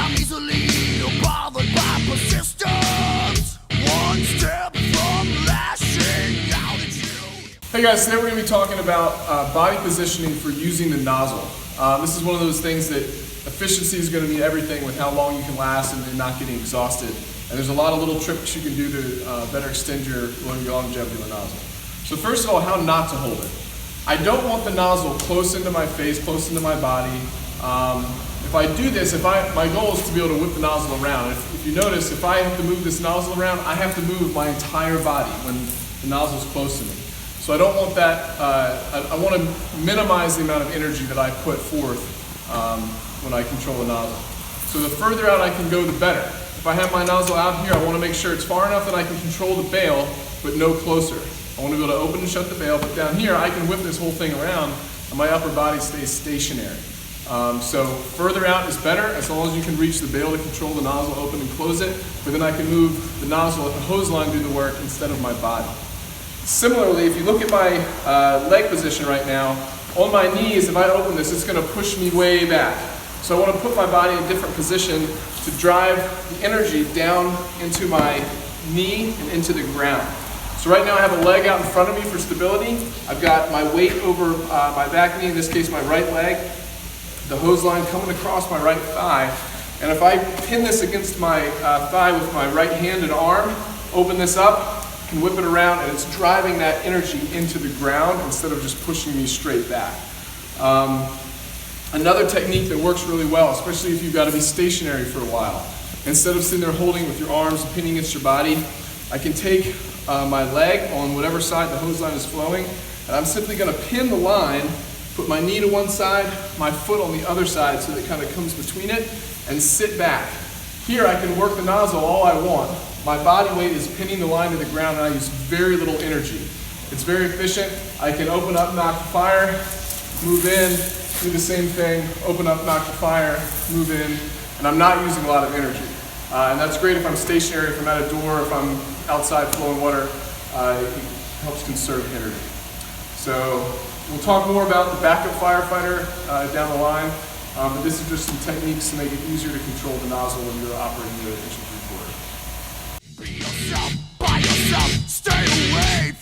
I'm easily bothered by persistence. One step from lashing out at you. Hey guys, today we're going to be talking about body positioning for using the nozzle. This is one of those things that efficiency is going to mean everything with how long you can last and not getting exhausted. And there's a lot of little tricks you can do to better extend your longevity of the nozzle. So first of all, how not to hold it. I don't want the nozzle close into my face, close into my body. If I do this, my goal is to be able to whip the nozzle around. If you notice, if I have to move this nozzle around, I have to move my entire body when the nozzle is close to me. So I don't want that, I want to minimize the amount of energy that I put forth when I control the nozzle. So the further out I can go, the better. If I have my nozzle out here, I want to make sure it's far enough that I can control the bail, but no closer. I want to be able to open and shut the bail, but down here I can whip this whole thing around and my upper body stays stationary. So further out is better as long as you can reach the bail to control the nozzle, open and close it, but then I can move the nozzle, let the hose line do the work instead of my body. Similarly, if you look at my leg position right now, on my knees, if I open this, it's going to push me way back. So I want to put my body in a different position to drive the energy down into my knee and into the ground. So right now I have a leg out in front of me for stability. I've got my weight over my back knee, in this case my right leg, the hose line coming across my right thigh. And if I pin this against my thigh with my right hand and arm, open this up, can whip it around, and it's driving that energy into the ground instead of just pushing me straight back. Another technique that works really well, especially if you've got to be stationary for a while, instead of sitting there holding with your arms and pinning against your body, I can take my leg on whatever side the hose line is flowing, and I'm simply going to pin the line, put my knee to one side, my foot on the other side so that it kind of comes between it, and sit back. Here I can work the nozzle all I want. My body weight is pinning the line to the ground and I use very little energy. It's very efficient. I can open up, knock the fire, move in, do the same thing, open up, knock the fire, move in, and I'm not using a lot of energy. And that's great if I'm stationary, if I'm at a door, if I'm outside flowing water. It helps conserve energy. So we'll talk more about the backup firefighter down the line, but this is just some techniques to make it easier to control the nozzle when you're operating the engine 3/4. Be yourself, by yourself, stay away